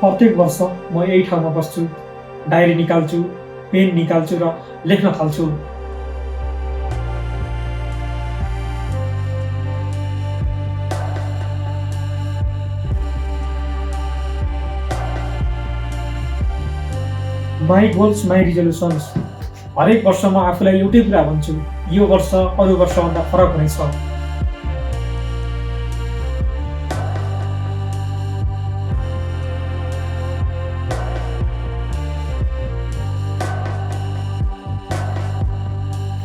प्रत्येक वर्ष म यही ठाउँमा बस्छु, डायरी निकाल्छु, पेन निकाल्छु र लेख्न थाल्छु। My goals my resolutions. हरेक वर्ष म आफूलाई एउटै कुरा भन्छु, यो वर्ष अरू वर्षभन्दा फरक हुनेछ।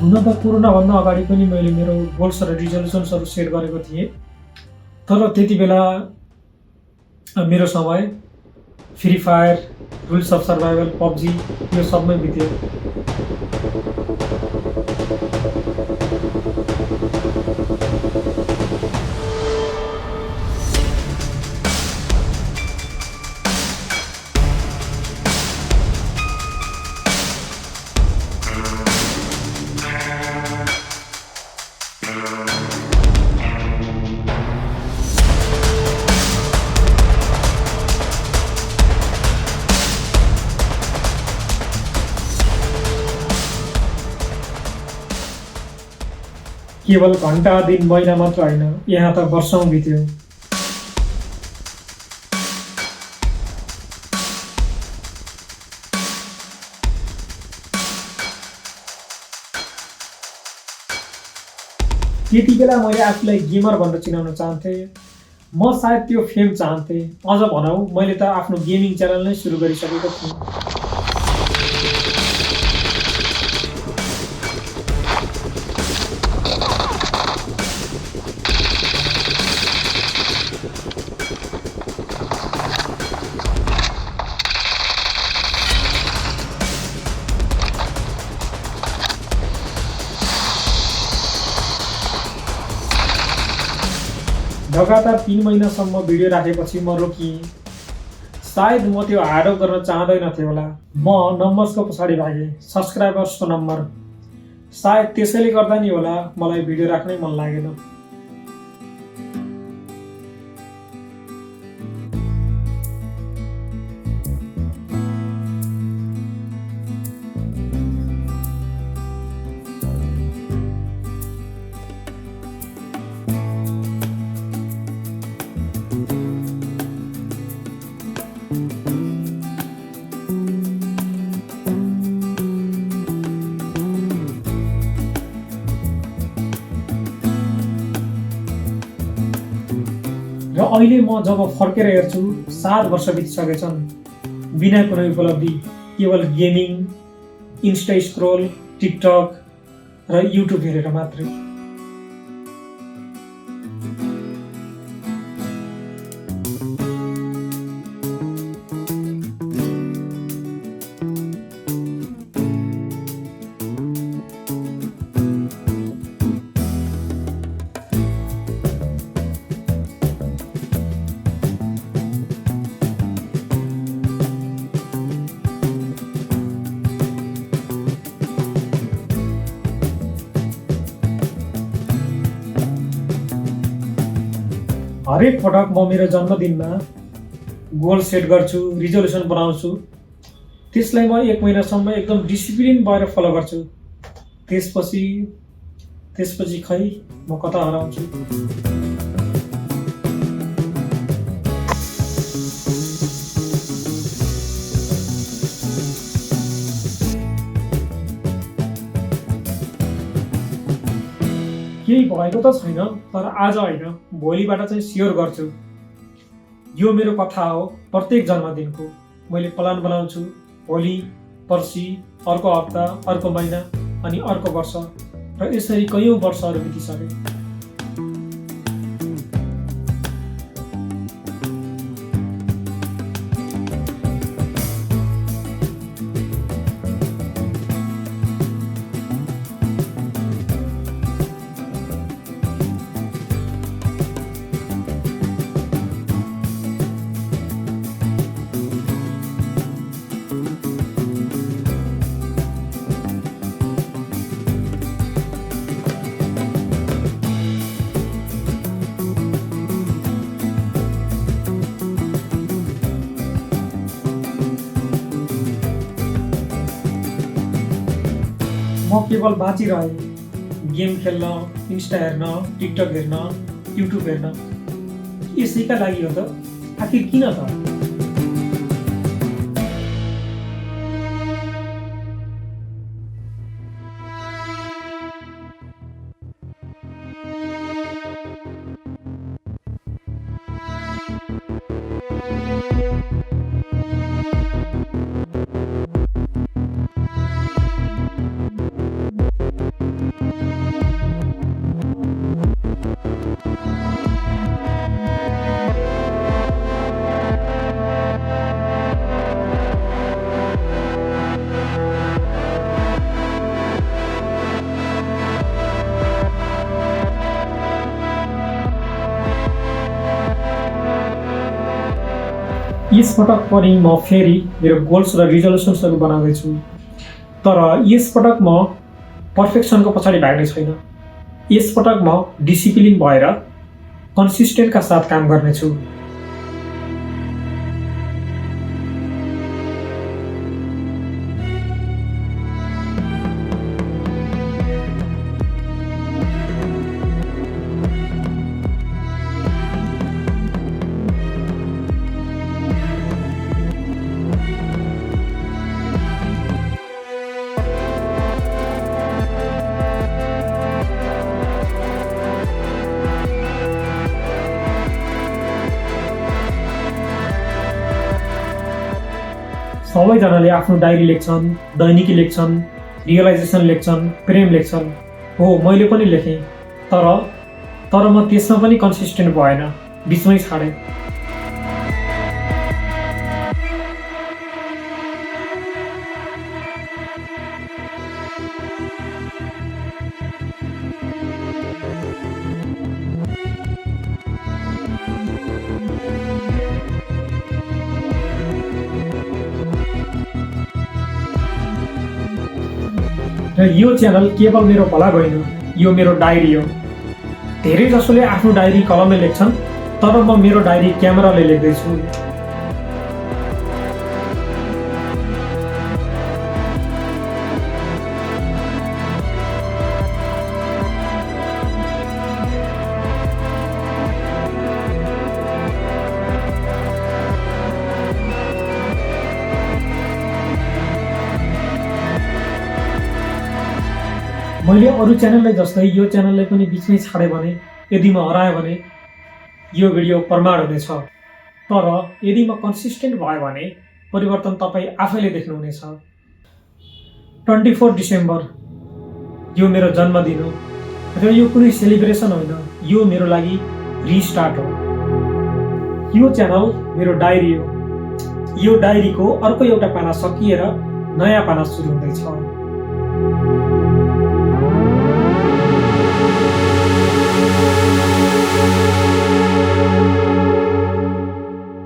हुन त कोरोनाभन्दा अगाडि पनि मैले मेरो गोल्स र रिजोल्युसन्सहरू सेट गरेको थिएँ, तर त्यति बेला मेरो समय free fire, rules of survival, PUBG यो सबमै बित्यो। केवल घन्टा, दिन, महिना मात्र होइन, यहाँ त वर्षौँ बित्यो। त्यति बेला मैले आफूलाई गेमर भनेर चिनाउन चाहन्थेँ। म सायद त्यो फेम चाहन्थेँ। अझ भनौँ, मैले त आफ्नो गेमिङ च्यानल नै सुरु गरिसकेको थिएँ। लगातार 3 महिनासम्म भिडियो राखेपछि म रोकिएँ। सायद म त्यो हार्डवर्क गर्न चाहँदैनथेँ होला। म नम्बर्सको पछाडि भागेँ, सब्सक्राइबर्सको नम्बर। सायद त्यसैले गर्दा नि होला मलाई भिडियो राख्नै मन लागेन। र अहिले म जब फर्केर हेर्छु 7 वर्ष बितिसकेछन्, बिना कुनै उपलब्धि, केवल गेमिङ, इन्स्टा स्क्रोल, टिकटक र युट्युब हेरेर मात्रै। हरेक पटक म मेरो जन्मदिनमा गोल सेट गर्छु, रिजोल्युसन बनाउँछु। त्यसलाई म 1 महिनासम्म एकदम डिसिप्लिन भएर फलो गर्छु। त्यसपछि खै म कता हराउँछु। केही भएको त छैन, तर आज होइन, भोलिबाट चाहिँ स्योर गर्छु। यो मेरो कथा हो प्रत्येक जन्मदिनको। मैले प्लान बनाउँछु, भोलि, पर्सि, अर्को हप्ता, अर्को महिना अनि अर्को वर्ष, र यसरी कयौँ वर्षहरू बितिसके। म केवल बाँचिरहे, गेम खेल्न, इन्स्टा हेर्न, टिकटक हेर्न, युट्युब हेर्न। यसैका लागि हो त? आखिर किन त? यसपटक पनि म फेरि मेरो गोल्स र रिजोल्युसन्सहरू बनाउँदैछु, तर यसपटक म पर्फेक्सनको पछाडि भाग्ने छैन। यसपटक म डिसिप्लिन भएर कन्सिस्टेन्टका साथ काम गर्नेछु। सबैजनाले आफ्नो डायरी लेख्छन्, दैनिकी लेख्छन्, रियलाइजेसन लेख्छन्, प्रेम लेख्छन्। हो, मैले पनि लेखेँ, तर म त्यसमा पनि कन्सिस्टेन्ट भएन, बिचमै छाडेँ। र यो च्यानल केवल मेरो भलाइ होइन, यो मेरो डायरी हो। धेरै जसोले आफ्नो डायरी कलमले लेख्छन्, तर म मेरो डायरी क्यामेराले लेख्दैछु। मैले अरू च्यानललाई जस्तै यो च्यानललाई पनि बिचमै छाडेँ भने, यदि म हराएँ भने यो भिडियो प्रमाण हुनेछ। तर यदि म कन्सिस्टेन्ट भएँ भने परिवर्तन तपाईँ आफैले देख्नुहुनेछ। 24 डिसेम्बर यो मेरो जन्मदिन हो र यो कुनै सेलिब्रेसन होइन, यो मेरो लागि रिस्टार्ट हो। यो च्यानल मेरो डायरी हो। यो डायरीको अर्को एउटा पाना सकिएर नयाँ पाना सुरु हुँदैछ।